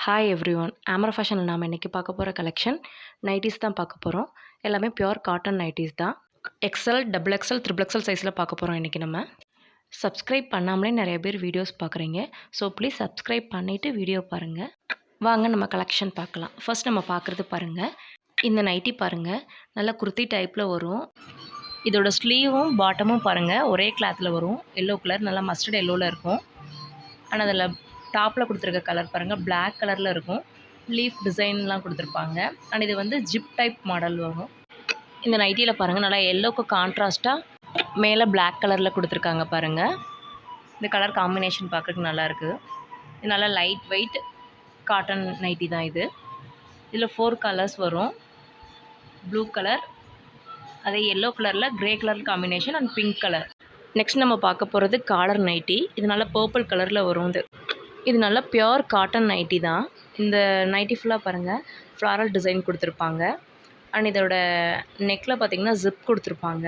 Hi everyone. ஆமரா ஃபேஷனில் நாம் இன்றைக்கி பார்க்க போகிற கலெக்ஷன் நைட்டிஸ் தான் பார்க்க போகிறோம். எல்லாமே பியூர் காட்டன் நைட்டிஸ் தான். XL, double XL, triple XL சைஸில் பார்க்க போகிறோம் இன்றைக்கி நம்ம. சப்ஸ்கிரைப் பண்ணாமலே நிறைய பேர் வீடியோஸ் பார்க்குறீங்க. ஸோ ப்ளீஸ் சப்ஸ்கிரைப் பண்ணிவிட்டு வீடியோ பாருங்கள். வாங்க நம்ம கலெக்ஷன் பார்க்கலாம். ஃபர்ஸ்ட் நம்ம பார்க்குறது பாருங்கள். இந்த நைட்டி பாருங்கள், நல்லா குர்த்தி டைப்பில் வரும். இதோட ஸ்லீவும் பாட்டமும் பாருங்கள் ஒரே கிளாத்தில் வரும். எல்லோ கலர், நல்லா மஸ்டர்ட் எல்லோவில் இருக்கும். ஆனால் அதில் டாப்பில் கொடுத்துருக்க கலர் பாருங்கள் பிளாக் கலரில் இருக்கும். லீஃப் டிசைன்லாம் கொடுத்துருப்பாங்க. அண்ட் இது வந்து ஜிப் டைப் மாடல் வரும். இந்த நைட்டியில் பாருங்கள் நல்லா எல்லோக்கு கான்ட்ராஸ்ட்டாக மேலே பிளாக் கலரில் கொடுத்துருக்காங்க பாருங்கள். இந்த கலர் காம்பினேஷன் பார்க்குறதுக்கு நல்லாயிருக்கு. இது நல்லா லைட் வெயிட் காட்டன் நைட்டி தான் இது. இதில் 4 கலர்ஸ் வரும். ப்ளூ கலர், அதே எல்லோ கலரில் grey colour combination and pink colour. Next நம்ம பார்க்க போகிறது காலர் நைட்டி. இது நல்லா பர்பிள் கலரில் வரும். இது நல்லா பியோர் காட்டன் நைட்டி தான். இந்த நைட்டி ஃபுல்லாக பாருங்கள் ஃப்ளாரல் டிசைன் கொடுத்துருப்பாங்க. அண்ட் இதோட நெக்கில் பார்த்திங்கன்னா ஜிப் கொடுத்துருப்பாங்க.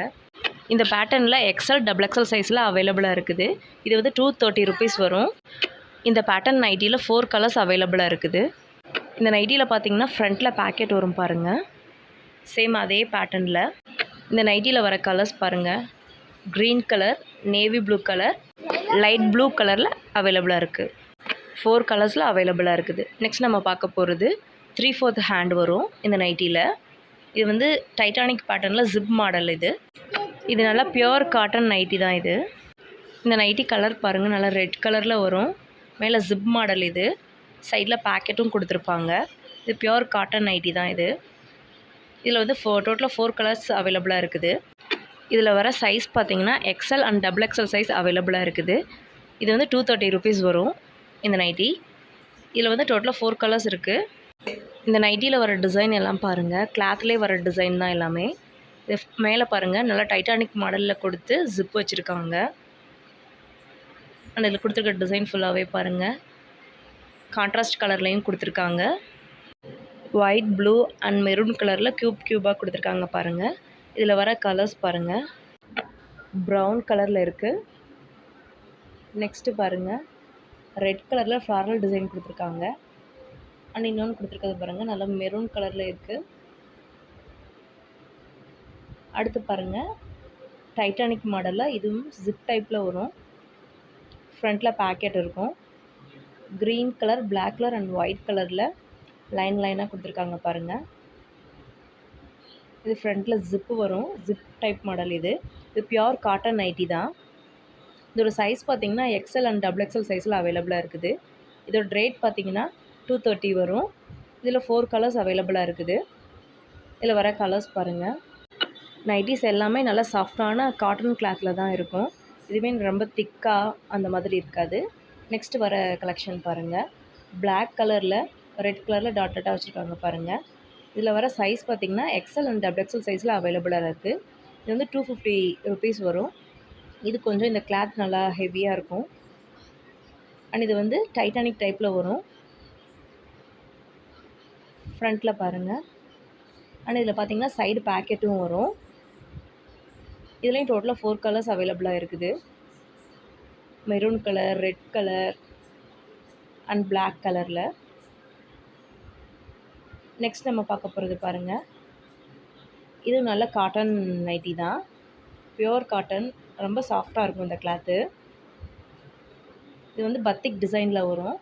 இந்த பேட்டர்னில் எக்ஸ்எல், டபுள் எக்ஸ்எல் சைஸில் அவைலபிளாக இருக்குது. இது வந்து 230 ருபீஸ் வரும். இந்த பேட்டர்ன் நைட்டியில் 4 கலர்ஸ் அவைலபிளாக இருக்குது. இந்த நைட்டியில் பார்த்திங்கன்னா ஃப்ரண்ட்டில் பேக்கெட் வரும் பாருங்கள். சேம் அதே பேட்டர்னில் இந்த நைட்டியில் வர கலர்ஸ் பாருங்கள். Green colour, navy blue colour, light blue கலரில் அவைலபிளாக இருக்குது. 4 கலர்ஸில் அவைலபிளாக இருக்குது. நெக்ஸ்ட் நம்ம பார்க்க போகிறது 3/4 ஹேண்ட் வரும் இந்த நைட்டியில். இது வந்து டைட்டானிக் பேட்டர்னில் ஜிப் மாடல். இது நல்லா பியோர் காட்டன் நைட்டி தான் இது. இந்த நைட்டி கலர் பாருங்கள், நல்லா ரெட் கலரில் வரும். மேலே ஜிப் மாடல். இது சைடில் பேக்கெட்டும் கொடுத்துருப்பாங்க. இது பியோர் காட்டன் நைட்டி தான் இது. இதில் வந்து டோட்டலாக 4 கலர்ஸ் அவைலபிளாக இருக்குது. இதில் வர சைஸ் பார்த்திங்கன்னா XL and double XL size அவைலபிளாக இருக்குது. இது வந்து 230 ருபீஸ் வரும் இந்த நைட்டி. இதில் வந்து டோட்டலாக 4 கலர்ஸ் இருக்குது. இந்த நைட்டியில் வர டிசைன் எல்லாம் பாருங்கள், கிளாத்லேயே வர டிசைன் தான் எல்லாமே. இது மேலே பாருங்கள் நல்லா டைட்டானிக் மாடலில் கொடுத்து ஜிப் வச்சுருக்காங்க. அண்ட் இதில் கொடுத்துருக்க டிசைன் ஃபுல்லாகவே பாருங்கள் கான்ட்ராஸ்ட் கலர்லேயும் கொடுத்துருக்காங்க. ஒயிட், ப்ளூ அண்ட் மெரூன் கலரில் க்யூபாக கொடுத்துருக்காங்க பாருங்கள். இதில் வர கலர்ஸ் பாருங்கள், ப்ரௌன் கலரில் இருக்குது. நெக்ஸ்ட்டு பாருங்கள் ரெட் கலரில் ஃப்ளாரல் டிசைன் கொடுத்துருக்காங்க. அண்ட் இன்னொன்று கொடுத்துருக்கிறது பாருங்கள் நல்லா மெரூன் கலரில் இருக்குது. அடுத்து பாருங்கள் டைட்டானிக் மாடலில் இதுவும் ஜிப் டைப்பில் வரும். ஃப்ரண்ட்டில் பேக்கெட் இருக்கும். Green colour, black colour and white கலரில் லைனாக கொடுத்துருக்காங்க பாருங்கள். இது ஃப்ரண்ட்டில் ஜிப்பு வரும். Zip type model. இது பியோர் காட்டன் நைட்டி தான். இதோட சைஸ் பார்த்திங்கன்னா எக்ஸ்எல் அண்ட் டபுள் எக்ஸ்எல் சைஸில் அவைலபிளாக இருக்குது. இதோட ரேட் பார்த்திங்கன்னா 230 வரும். இதில் 4 கலர்ஸ் அவைலபிளாக இருக்குது. இதில் வர கலர்ஸ் பாருங்கள். நைட்டிஸ் எல்லாமே நல்லா சாஃப்டான காட்டன் கிளாத்தில் தான் இருக்கும். இதுவே ரொம்ப திக்காக அந்த மாதிரி இருக்காது. நெக்ஸ்ட்டு வர கலெக்ஷன் பாருங்கள். பிளாக் கலரில் ரெட் கலரில் டாட்டாக வச்சுருக்காங்க பாருங்கள். இதில் வர சைஸ் பார்த்திங்கன்னா எக்ஸ்எல் அண்ட் டபுள் எக்ஸ்எல் சைஸில் அவைலபிளாக இருக்குது. இது வந்து 250 ருபீஸ் வரும். இது கொஞ்சம் இந்த கிளாத் நல்லா ஹெவியாக இருக்கும். அண்ட் இது வந்து டைட்டானிக் டைப்பில் வரும். ஃப்ரண்ட்டில் பாருங்கள். அண்ட் இதில் பார்த்திங்கன்னா சைடு பேக்கெட்டும் வரும். இதுலேயும் டோட்டலாக 4 கலர்ஸ் அவைலபிளாக இருக்குது. Maroon colour, red colour and black கலரில். நெக்ஸ்ட் நம்ம பார்க்க போகிறது பாருங்கள். இது நல்ல காட்டன் நைட்டி தான். பியோர் காட்டன், ரொம்ப சாஃப்டாக இருக்கும் இந்த கிளாத்து. இது வந்து பத்திக் டிசைனில் வரும்.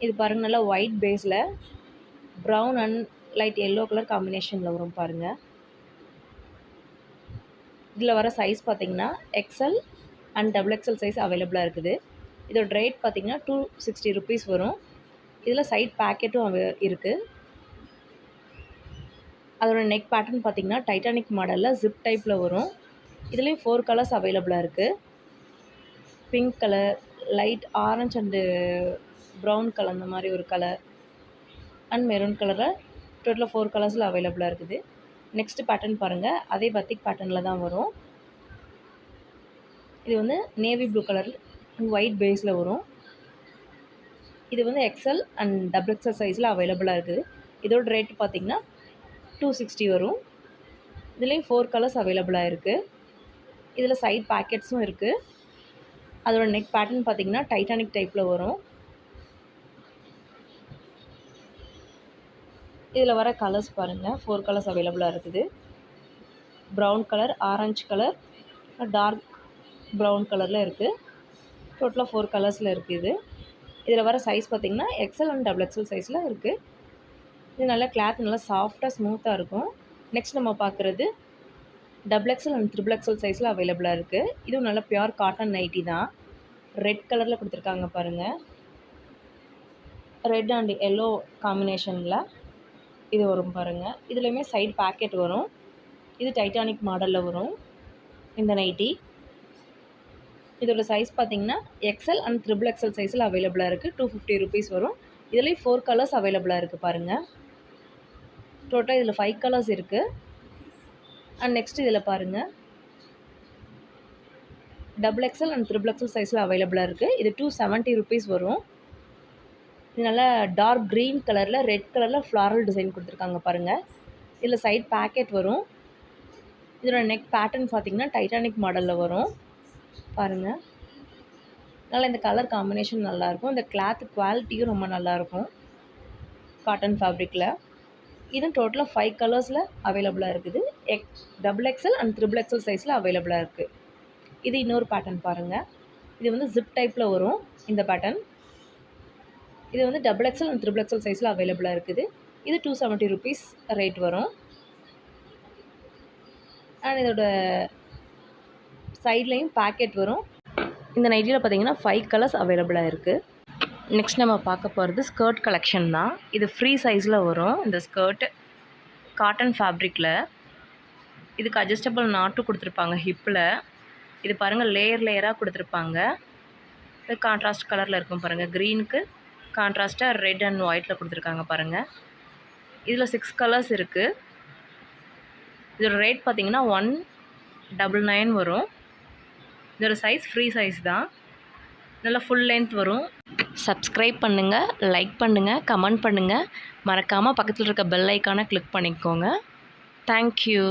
இது பாருங்கள் நல்லா ஒயிட் பேஸில் brown and light yellow colour காம்பினேஷனில் வரும் பாருங்கள். இதில் வர சைஸ் பார்த்திங்கன்னா XL and double XL size அவைலபிளாக இருக்குது. இதோட ரேட் பார்த்திங்கன்னா 260 ருபீஸ் வரும். இதில் சைட் பேக்கெட்டும் இருக்குது. அதோட நெக் பேட்டர்ன் பார்த்திங்கன்னா டைட்டானிக் மாடலில் ஜிப் டைப்பில் வரும். இதுலேயும் 4 கலர்ஸ் அவைலபிளாக இருக்குது. Pink colour, light orange and brown colour, அந்த மாதிரி ஒரு கலர் அண்ட் மெரூன் கலரில் டோட்டலாக 4 கலர்ஸில் அவைலபிளாக இருக்குது. நெக்ஸ்ட்டு பேட்டர்ன் பாருங்கள், அதே பத்திக் பேட்டர்னில் தான் வரும். இது வந்து navy blue colour and white பேஸில் வரும். இது வந்து எக்ஸ்எல் அண்ட் டபுள் எக்ஸ்எல் சைஸில் அவைலபிளாக இருக்குது. இதோட ரேட்டு பார்த்திங்கன்னா 260 வரும். இதுலேயும் 4 கலர்ஸ் அவைலபிளாக இருக்குது. இதில் சைட் பேக்கெட்ஸும் இருக்குது. அதோட நெக் பேட்டர்ன் பார்த்திங்கன்னா டைட்டானிக் டைப்பில் வரும். இதில் வர கலர்ஸ் பாருங்கள், 4 கலர்ஸ் அவைலபிளாக இருக்குது. Brown colour, orange colour, dark brown கலரில் இருக்குது. டோட்டலாக 4 கலர்ஸில் இருக்குது. இதில் வர சைஸ் பார்த்திங்கன்னா எக்ஸல் அண்ட் டபுள் எக்ஸல் சைஸில் இருக்குது. இது நல்லா கிளாத் நல்லா சாஃப்டாக ஸ்மூத்தாக இருக்கும். நெக்ஸ்ட் நம்ம பார்க்குறது double XL and triple XL சைஸில் அவைலபிளாக இருக்குது. இதுவும் நல்லா பியூர் காட்டன் நைட்டி தான். ரெட் கலரில் கொடுத்துருக்காங்க பாருங்கள். ரெட் அண்ட் எல்லோ காம்பினேஷனில் இது வரும் பாருங்கள். இதுலேயுமே சைடு பேக்கெட் வரும். இது டைட்டானிக் மாடலில் வரும் இந்த நைட்டி. இதோட சைஸ் பார்த்திங்கன்னா எக்ஸல் அண்ட் ட்ரிபிள் எக்ஸல் சைஸில் அவைலபிளாக இருக்குது. 250 rupees வரும். இதுலேயும் 4 கலர்ஸ் அவைலபிளாக இருக்குது பாருங்கள். டோட்டலாக இதில் 5 கலர்ஸ் இருக்குது. அண்ட் நெக்ஸ்ட் இதில் பாருங்கள், double XL and triple XL சைஸில் அவைலபிளாக இருக்குது. இது 270 rupees வரும். இது நல்லா டார்க் க்ரீன் கலரில் ரெட் கலரில் ஃப்ளாரல் டிசைன் கொடுத்துருக்காங்க பாருங்கள். இதில் சைட் பேக்கெட் வரும். இதோட நெக் பேட்டர்ன் பார்த்திங்கன்னா டைட்டானிக் மாடலில் வரும் பாருங்கள். நல்லா இந்த கலர் காம்பினேஷன் நல்லாயிருக்கும். இந்த கிளாத் குவாலிட்டியும் ரொம்ப நல்லாயிருக்கும் காட்டன் ஃபேப்ரிக்கில். இதுவும் டோட்டலாக 5 கலர்ஸில் அவைலபிளாக இருக்குது. Double XL and triple XL சைஸில் அவைலபிளாக இருக்குது. இது இன்னொரு பேட்டர்ன் பாருங்கள். இது வந்து ஜிப் டைப்பில் வரும் இந்த பேட்டர்ன். இது வந்து double XL and triple XL சைஸில் அவைலபிளாக இருக்குது. இது 270 rupees ரேட் வரும். அண்ட் இதோட சைட்லேயும் பேக்கெட் வரும். இந்த நைட்டியில் பார்த்திங்கன்னா 5 கலர்ஸ் அவைலபிளாக இருக்குது. நெக்ஸ்ட் நம்ம பார்க்க போகிறது ஸ்கர்ட் கலெக்ஷன் தான். இது ஃப்ரீ சைஸில் வரும். இந்த ஸ்கர்ட் காட்டன் ஃபேப்ரிக்கில். இதுக்கு அட்ஜஸ்டபிள் நாட்டு கொடுத்துருப்பாங்க ஹிப்பில். இது பாருங்கள், லேயர் லேயராக கொடுத்துருப்பாங்க. இது கான்ட்ராஸ்ட் கலரில் இருக்கும் பாருங்கள். க்ரீனுக்கு கான்ட்ராஸ்ட்டாக ரெட் அண்ட் ஒயிட்டில் கொடுத்துருக்காங்க பாருங்கள். இதில் 6 கலர்ஸ் இருக்குது. இதோட ரேட் பார்த்திங்கன்னா 199 வரும். இதோட சைஸ் ஃப்ரீ சைஸ் தான். நல்லா ஃபுல் லென்த் வரும். சப்ஸ்கிரைப் பண்ணுங்கள், லைக் பண்ணுங்கள், கமெண்ட் பண்ணுங்கள். மறக்காமல் பக்கத்தில் இருக்க பெல் ஐக்கானை கிளிக் பண்ணிக்கோங்க. தேங்க்யூ.